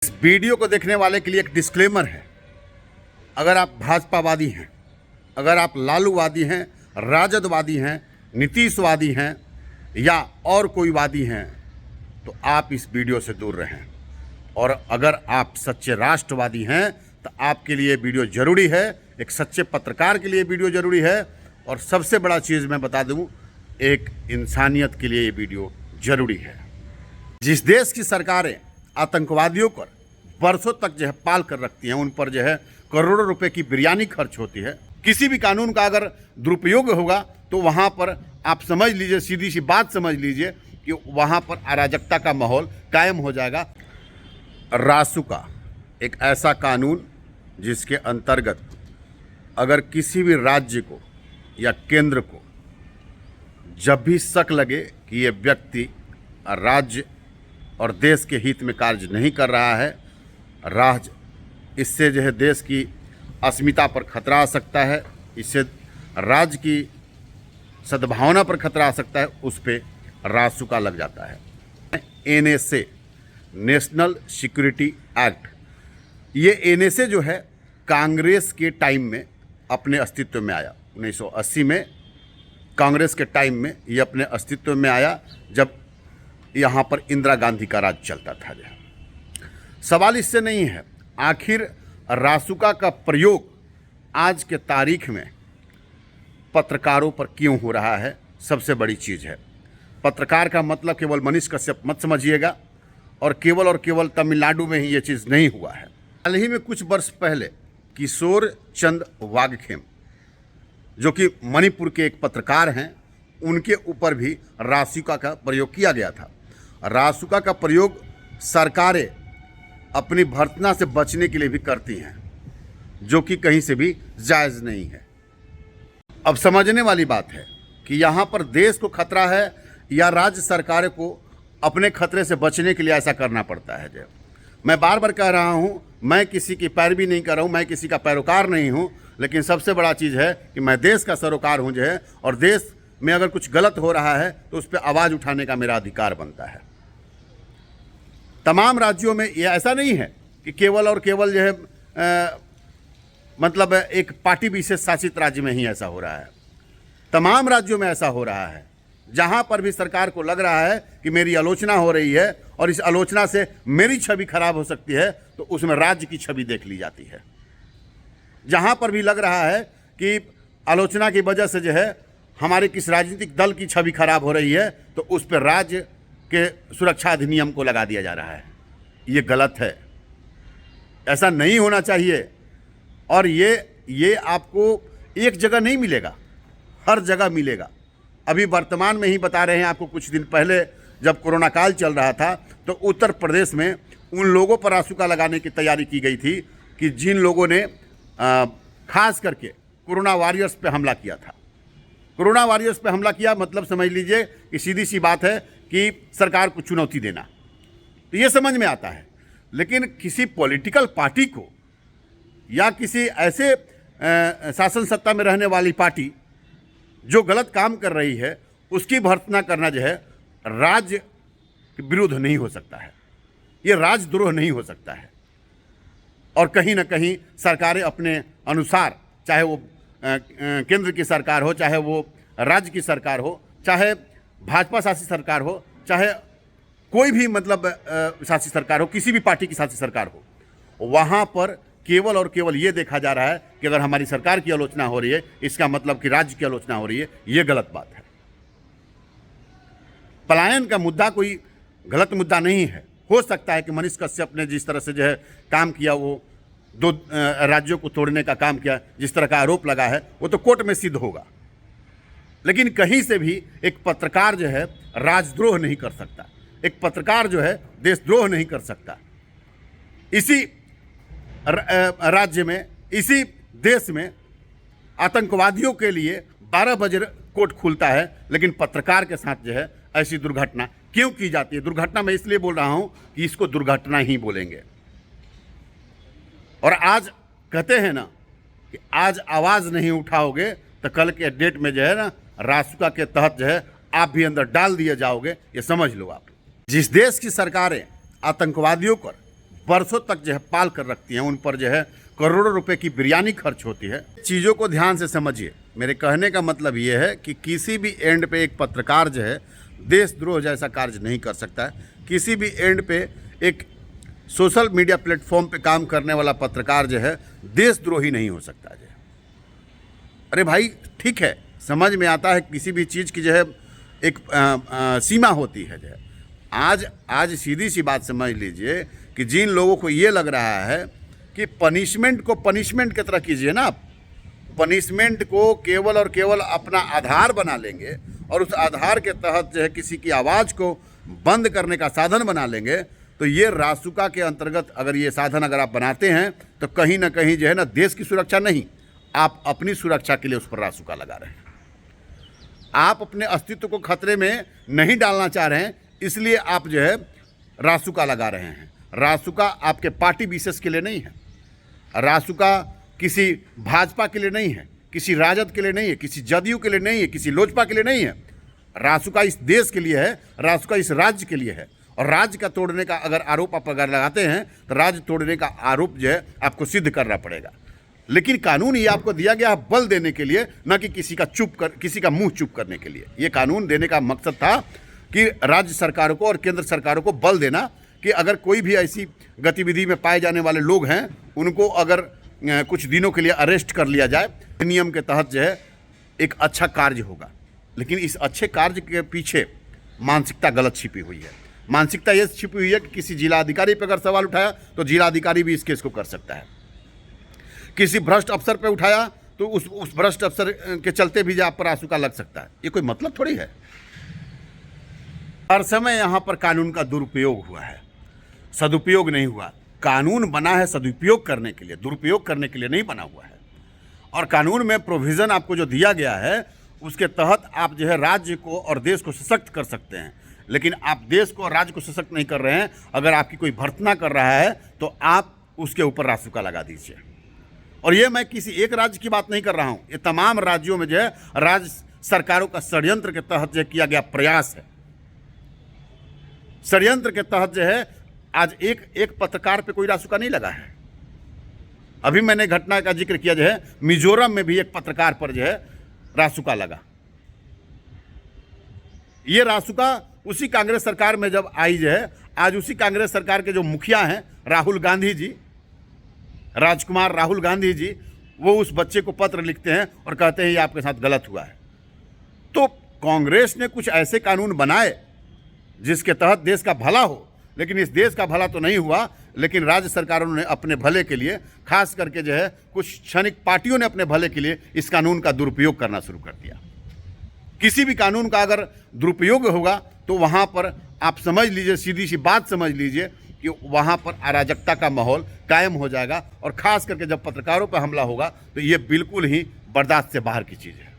इस वीडियो को देखने वाले के लिए एक डिस्क्लेमर है। अगर आप भाजपावादी हैं, अगर आप लालूवादी हैं, राजदवादी हैं, नीतीशवादी हैं या और कोई वादी हैं तो आप इस वीडियो से दूर रहें। और अगर आप सच्चे राष्ट्रवादी हैं तो आपके लिए वीडियो ज़रूरी है। एक सच्चे पत्रकार के लिए वीडियो ज़रूरी है। और सबसे बड़ा चीज़ मैं बता दूं, एक इंसानियत के लिए ये वीडियो ज़रूरी है। जिस देश की सरकारें आतंकवादियों पर बरसों तक जो है पाल कर रखती हैं, उन पर जो है करोड़ों रुपए की बिरयानी खर्च होती है। किसी भी कानून का अगर दुरुपयोग होगा तो वहाँ पर आप समझ लीजिए, सीधी सी बात समझ लीजिए कि वहाँ पर अराजकता का माहौल कायम हो जाएगा। रासुका एक ऐसा कानून जिसके अंतर्गत अगर किसी भी राज्य को या केंद्र को जब भी शक लगे कि ये व्यक्ति राज्य और देश के हित में कार्य नहीं कर रहा है, इससे जो है देश की अस्मिता पर खतरा आ सकता है, इससे राज्य की सद्भावना पर खतरा आ सकता है, उस पर रासुका लग जाता है। एनएसए, नेशनल सिक्योरिटी एक्ट, ये एनएसए जो है कांग्रेस के टाइम में अपने अस्तित्व में आया। 1980 में कांग्रेस के टाइम में ये अपने अस्तित्व में आया, जब यहाँ पर इंदिरा गांधी का राज चलता था। सवाल इससे नहीं है आखिर रासुका का प्रयोग आज के तारीख में पत्रकारों पर क्यों हो रहा है, सबसे बड़ी चीज़ है। पत्रकार का मतलब केवल मनीष कश्यप मत समझिएगा, और केवल तमिलनाडु में ही ये चीज़ नहीं हुआ है। हाल ही में कुछ वर्ष पहले किशोर चंद वागखेम, जो कि मणिपुर के एक पत्रकार हैं, उनके ऊपर भी रासुका का प्रयोग किया गया था। रासुका का प्रयोग सरकारें अपनी भर्त्सना से बचने के लिए भी करती हैं, जो कि कहीं से भी जायज़ नहीं है। अब समझने वाली बात है कि यहाँ पर देश को खतरा है या राज्य सरकारों को अपने खतरे से बचने के लिए ऐसा करना पड़ता है। जो मैं बार बार कह रहा हूँ, मैं किसी की पैरवी नहीं कर रहा हूँ, मैं किसी का पैरोकार नहीं हूँ, लेकिन सबसे बड़ा चीज़ है कि मैं देश का सरोकार हूँ जो है, और देश में अगर कुछ गलत हो रहा है तो उस पर आवाज़ उठाने का मेरा अधिकार बनता है। तमाम राज्यों में ये ऐसा नहीं है कि केवल और केवल जो है मतलब एक पार्टी विशेष शासित राज्य में ही ऐसा हो रहा है। तमाम राज्यों में ऐसा हो रहा है। जहाँ पर भी सरकार को लग रहा है कि मेरी आलोचना हो रही है और इस आलोचना से मेरी छवि खराब हो सकती है, तो उसमें राज्य की छवि देख ली जाती है। जहाँ पर भी लग रहा है कि आलोचना की वजह से जो है हमारे किस राजनीतिक दल की छवि खराब हो रही है, तो उस पर राज्य के सुरक्षा अधिनियम को लगा दिया जा रहा है। ये गलत है, ऐसा नहीं होना चाहिए। और ये आपको एक जगह नहीं मिलेगा, हर जगह मिलेगा। अभी वर्तमान में ही बता रहे हैं आपको, कुछ दिन पहले जब कोरोना काल चल रहा था तो उत्तर प्रदेश में उन लोगों पर रासुका लगाने की तैयारी की गई थी कि जिन लोगों ने खास करके कोरोना वॉरियर्स पे हमला किया था। कोरोना वॉरियर्स पे हमला किया मतलब समझ लीजिए कि सीधी सी बात है कि सरकार को चुनौती देना, तो ये समझ में आता है। लेकिन किसी पॉलिटिकल पार्टी को या किसी ऐसे शासन सत्ता में रहने वाली पार्टी जो गलत काम कर रही है, उसकी भर्त्सना करना जो है राज्य के विरुद्ध नहीं हो सकता है, ये राजद्रोह नहीं हो सकता है। और कहीं ना कहीं सरकारें अपने अनुसार, चाहे वो केंद्र की सरकार हो, चाहे वो राज्य की सरकार हो, चाहे भाजपा शासित सरकार हो, चाहे कोई भी मतलब शासित सरकार हो, किसी भी पार्टी की शासित सरकार हो, वहाँ पर केवल और केवल ये देखा जा रहा है कि अगर हमारी सरकार की आलोचना हो रही है, इसका मतलब कि राज्य की आलोचना हो रही है। ये गलत बात है। पलायन का मुद्दा कोई गलत मुद्दा नहीं है। हो सकता है कि मनीष कश्यप ने जिस तरह से जो है काम किया, वो 2 राज्यों को तोड़ने का काम किया, जिस तरह का आरोप लगा है, वो तो कोर्ट में सिद्ध होगा। लेकिन कहीं से भी एक पत्रकार जो है राजद्रोह नहीं कर सकता, एक पत्रकार जो है देशद्रोह नहीं कर सकता। इसी राज्य में, इसी देश में आतंकवादियों के लिए 12 बजे कोर्ट खुलता है, लेकिन पत्रकार के साथ जो है ऐसी दुर्घटना क्यों की जाती है? दुर्घटना मैं इसलिए बोल रहा हूं कि इसको दुर्घटना ही बोलेंगे। और आज कहते हैं ना कि आज आवाज़ नहीं उठाओगे तो कल के डेट में जो है ना रासुका के तहत जो है आप भी अंदर डाल दिए जाओगे, ये समझ लो आप। जिस देश की सरकारें आतंकवादियों पर बरसों तक जो है पाल कर रखती हैं, उन पर जो है करोड़ों रुपए की बिरयानी खर्च होती है। चीज़ों को ध्यान से समझिए। मेरे कहने का मतलब ये है कि किसी भी एंड पे एक पत्रकार जो है देशद्रोह जैसा कार्य नहीं कर सकता है। किसी भी एंड पे एक सोशल मीडिया प्लेटफॉर्म पे काम करने वाला पत्रकार जो है देशद्रोही नहीं हो सकता है। अरे भाई ठीक है, समझ में आता है किसी भी चीज़ की जो है एक सीमा होती है। जो है आज सीधी सी बात समझ लीजिए कि जिन लोगों को ये लग रहा है कि पनिशमेंट को पनिशमेंट की तरह कीजिए ना, आप पनिशमेंट को केवल और केवल अपना आधार बना लेंगे और उस आधार के तहत जो है किसी की आवाज़ को बंद करने का साधन बना लेंगे, तो ये रासुका के अंतर्गत अगर ये साधन अगर आप बनाते हैं तो कहीं ना कहीं जो है ना देश की सुरक्षा नहीं, आप अपनी सुरक्षा के लिए उस पर रासुका लगा रहे हैं। आप अपने अस्तित्व को खतरे में नहीं डालना चाह रहे हैं, इसलिए आप जो है रासुका लगा रहे हैं। रासुका आपके पार्टी विशेष के लिए नहीं है, रासुका किसी भाजपा के लिए नहीं है, किसी राजद के लिए नहीं है, किसी जदयू के लिए नहीं है, किसी लोजपा के लिए नहीं है। रासुका इस देश के लिए है, रासुका इस राज्य के लिए है। और राज्य का तोड़ने का अगर आरोप आप अगर लगाते हैं तो राज्य तोड़ने का आरोप जो है आपको सिद्ध करना पड़ेगा। लेकिन कानून ये आपको दिया गया है बल देने के लिए, न कि किसी का मुंह चुप करने के लिए। ये कानून देने का मकसद था कि राज्य सरकारों को और केंद्र सरकारों को बल देना कि अगर कोई भी ऐसी गतिविधि में पाए जाने वाले लोग हैं उनको अगर कुछ दिनों के लिए अरेस्ट कर लिया जाए, नियम के तहत जो है एक अच्छा कार्य होगा। लेकिन इस अच्छे कार्य के पीछे मानसिकता गलत छिपी हुई है। मानसिकता ये छिपी हुई है कि किसी जिलाधिकारी पर अगर सवाल उठाया तो जिलाधिकारी भी इस केस को कर सकता है। किसी भ्रष्ट अफसर पे उठाया तो उस भ्रष्ट अफसर के चलते भी आप पर रासुका लग सकता है। ये कोई मतलब थोड़ी है। हर समय यहाँ पर कानून का दुरुपयोग हुआ है, सदुपयोग नहीं हुआ। कानून बना है सदुपयोग करने के लिए, दुरुपयोग करने के लिए नहीं बना हुआ है। और कानून में प्रोविज़न आपको जो दिया गया है उसके तहत आप जो है राज्य को और देश को सशक्त कर सकते हैं। लेकिन आप देश को और राज्य को सशक्त नहीं कर रहे हैं। अगर आपकी कोई भर्त्सना कर रहा है तो आप उसके ऊपर रासुका लगा दीजिए। और ये मैं किसी एक राज्य की बात नहीं कर रहा हूँ, ये तमाम राज्यों में जो है राज्य सरकारों का षड्यंत्र के तहत जो किया गया प्रयास है। षड्यंत्र के तहत जो है आज एक पत्रकार पे कोई रासुका नहीं लगा है। अभी मैंने घटना का जिक्र किया जो है मिजोरम में भी एक पत्रकार पर जो है रासुका लगा। ये रासुका उसी कांग्रेस सरकार में जब आई जो है, आज उसी कांग्रेस सरकार के जो मुखिया हैं राहुल गांधी जी, राजकुमार राहुल गांधी जी, वो उस बच्चे को पत्र लिखते हैं और कहते हैं ये आपके साथ गलत हुआ है। तो कांग्रेस ने कुछ ऐसे कानून बनाए जिसके तहत देश का भला हो, लेकिन इस देश का भला तो नहीं हुआ। लेकिन राज्य सरकारों ने अपने भले के लिए, खास करके जो है कुछ क्षणिक पार्टियों ने अपने भले के लिए इस कानून का दुरुपयोग करना शुरू कर दिया। किसी भी कानून का अगर दुरुपयोग होगा तो वहाँ पर आप समझ लीजिए, सीधी सी बात समझ लीजिए कि वहाँ पर अराजकता का माहौल कायम हो जाएगा। और ख़ास करके जब पत्रकारों पर हमला होगा तो ये बिल्कुल ही बर्दाश्त से बाहर की चीज़ है।